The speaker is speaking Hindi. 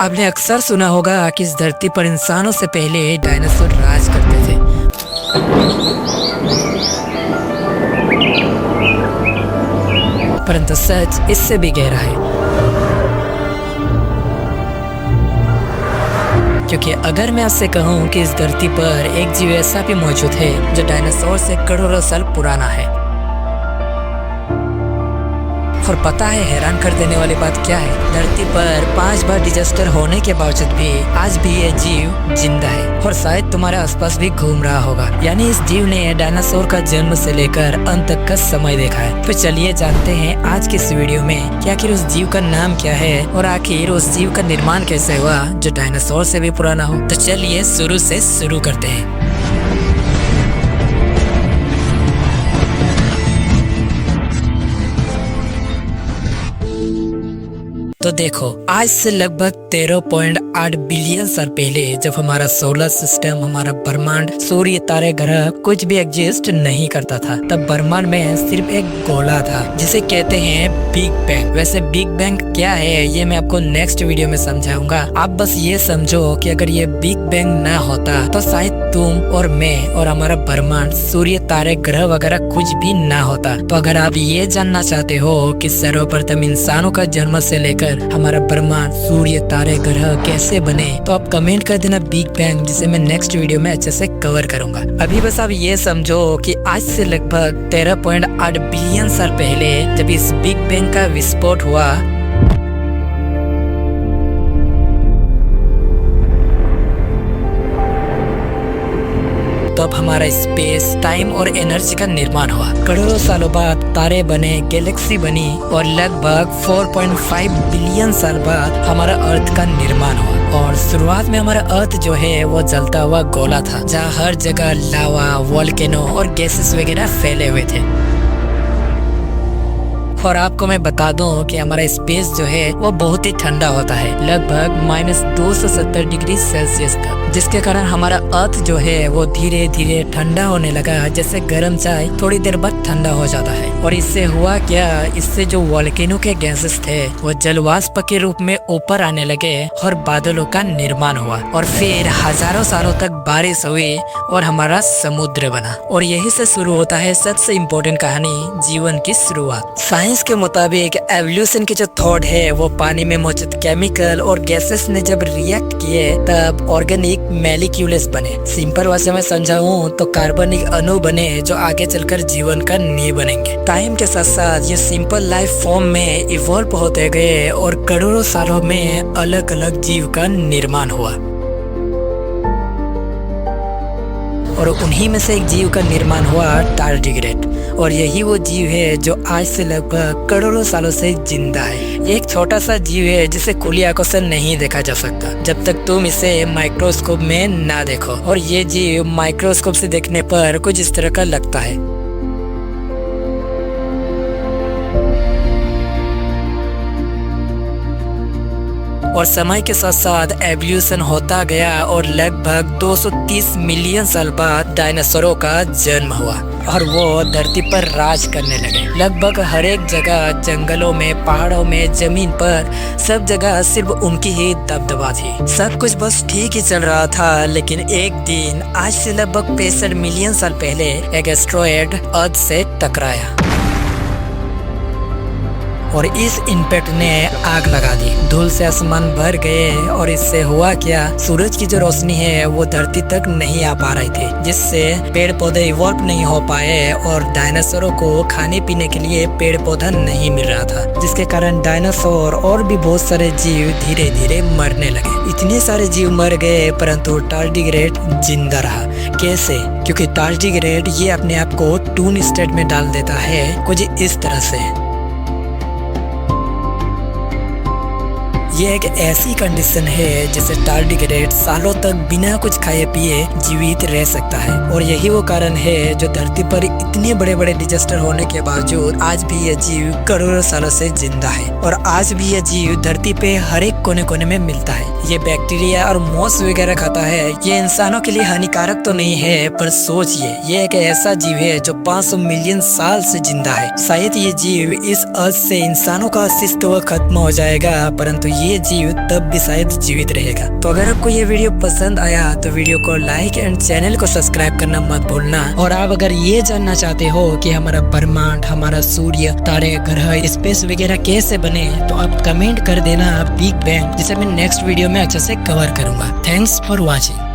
आपने अक्सर सुना होगा कि इस धरती पर इंसानों से पहले डायनासोर राज करते थे। परंतु सच इससे भी गहरा है, क्योंकि अगर मैं आपसे कहूं कि इस धरती पर एक जीव ऐसा भी मौजूद है जो डायनासोर से करोड़ों साल पुराना है। और पता है हैरान कर देने वाली बात क्या है? धरती पर 5 बार डिजास्टर होने के बावजूद भी आज भी ये जीव जिंदा है और शायद तुम्हारे आसपास भी घूम रहा होगा। यानी इस जीव ने डायनासोर का जन्म से लेकर अंत तक का समय देखा है। तो चलिए जानते हैं आज के इस वीडियो में कि आखिर उस जीव का नाम क्या है और आखिर उस जीव का निर्माण कैसे हुआ जो डायनासोर से भी पुराना हो। तो चलिए शुरू से शुरू करते हैं। तो देखो, आज से लगभग 13.8 बिलियन साल पहले जब हमारा सोलर सिस्टम, हमारा ब्रह्मांड, सूर्य, तारे, ग्रह कुछ भी एग्जिस्ट नहीं करता था, तब ब्रह्मांड में सिर्फ एक गोला था जिसे कहते हैं बिग बैंग। वैसे बिग बैंग क्या है ये मैं आपको नेक्स्ट वीडियो में समझाऊंगा। आप बस ये समझो कि अगर ये बिग बैंग ना होता तो शायद तुम और मैं और हमारा ब्रह्मांड, सूर्य, तारे, ग्रह वगैरह कुछ भी ना होता। तो अगर आप ये जानना चाहते हो कि सर्वप्रथम इंसानों का जन्म से लेकर हमारा ब्रह्मांड, सूर्य, तारे, ग्रह कैसे बने, तो आप कमेंट कर देना बिग बैंग, जिसे मैं नेक्स्ट वीडियो में अच्छे से कवर करूंगा। अभी बस आप ये समझो कि आज से लगभग 13.8 बिलियन साल पहले जब इस बिग बैंग का विस्फोट हुआ तब हमारा स्पेस, टाइम और एनर्जी का निर्माण हुआ। करोड़ों सालों बाद तारे बने, गैलेक्सी बनी और लगभग 4.5 बिलियन साल बाद हमारा अर्थ का निर्माण हुआ। और शुरुआत में हमारा अर्थ जो है वो जलता हुआ गोला था जहाँ हर जगह लावा, वोल्केनो और गैसेस वगैरह फैले हुए थे। और आपको मैं बता दूं कि हमारा स्पेस जो है वो बहुत ही ठंडा होता है, लगभग -270 डिग्री सेल्सियस तक, जिसके कारण हमारा अर्थ जो है वो धीरे धीरे ठंडा होने लगा। जैसे गर्म चाय थोड़ी देर बाद ठंडा हो जाता है। और इससे हुआ क्या, इससे जो वोल्केनो के गैसेस थे वो जलवाष्प के रूप में ऊपर आने लगे और बादलों का निर्माण हुआ। और फिर हजारों सालों तक बारिश हुई और हमारा समुद्र बना। और यही से शुरू होता है सबसे इम्पोर्टेंट कहानी, जीवन की शुरुआत। साइंस के मुताबिक एवोल्यूशन के जो थॉट है वो पानी में मौजूद केमिकल और गैसेस ने जब रिएक्ट किए तब ऑर्गेनिक मॉलिक्यूल्स बने। सिंपल भाषा में समझाऊं तो कार्बनिक अणु बने जो आगे चलकर जीवन का नींव बनेंगे। टाइम के साथ साथ ये सिंपल लाइफ फॉर्म में इवॉल्व होते गए और करोड़ों सालों में अलग अलग जीव का निर्माण हुआ। और उन्हीं में से एक जीव का निर्माण हुआ टार्डिग्रेड। और यही वो जीव है जो आज से लगभग करोड़ों सालों से जिंदा है। एक छोटा सा जीव है जिसे खुली आंखों से नहीं देखा जा सकता जब तक तुम इसे माइक्रोस्कोप में ना देखो। और ये जीव माइक्रोस्कोप से देखने पर कुछ इस तरह का लगता है। और समय के साथ साथ एवोल्यूशन होता गया और लगभग 230 मिलियन साल बाद डायनासोरों का जन्म हुआ और वो धरती पर राज करने लगे। लगभग हर एक जगह, जंगलों में, पहाड़ों में, जमीन पर, सब जगह सिर्फ उनकी ही दबदबा थी। सब कुछ बस ठीक ही चल रहा था। लेकिन एक दिन आज से लगभग 65 मिलियन साल पहले एक एस्ट्रॉयड अर्थ से टकराया और इस इम्पैक्ट ने आग लगा दी। धूल से आसमान भर गए और इससे हुआ क्या, सूरज की जो रोशनी है वो धरती तक नहीं आ पा रही थी, जिससे पेड़ पौधे इवॉल्व नहीं हो पाए और डायनासोरों को खाने पीने के लिए पेड़ पौधा नहीं मिल रहा था, जिसके कारण डायनासोर और भी बहुत सारे जीव धीरे धीरे मरने लगे। इतने सारे जीव मर गए परंतु टार्डिग्रेड जिंदा रहा। कैसे? क्योंकि टार्डिग्रेड ये अपने आप को टून स्टेट में डाल देता है कुछ इस तरह से। ये एक ऐसी कंडीशन है जिसे टार्डिग्रेड सालों तक बिना कुछ खाए पिए जीवित रह सकता है। और यही वो कारण है जो धरती पर इतने बड़े बड़े डिजास्टर होने के बावजूद आज भी यह जीव करोड़ों सालों से जिंदा है। और आज भी यह जीव धरती पे हर एक कोने कोने में मिलता है। ये बैक्टीरिया और मॉस वगैरह खाता है। ये इंसानों के लिए हानिकारक तो नहीं है, पर सोचिए ये एक ऐसा जीव है जो 500 मिलियन साल से जिंदा है। शायद ये जीव इस अर्थ से इंसानों का अस्तित्व खत्म हो जाएगा, परंतु ये जीव तब भी शायद जीवित रहेगा। तो अगर आपको ये वीडियो पसंद आया तो वीडियो को लाइक एंड चैनल को सब्सक्राइब करना मत भूलना। और आप अगर ये जानना चाहते हो कि हमारा ब्रह्मांड, हमारा सूर्य, तारे, ग्रह, स्पेस वगैरह कैसे बने, तो आप कमेंट कर देना बिग बैंग, जिसे मैं नेक्स्ट वीडियो में अच्छे से कवर करूंगा। Thanks for watching.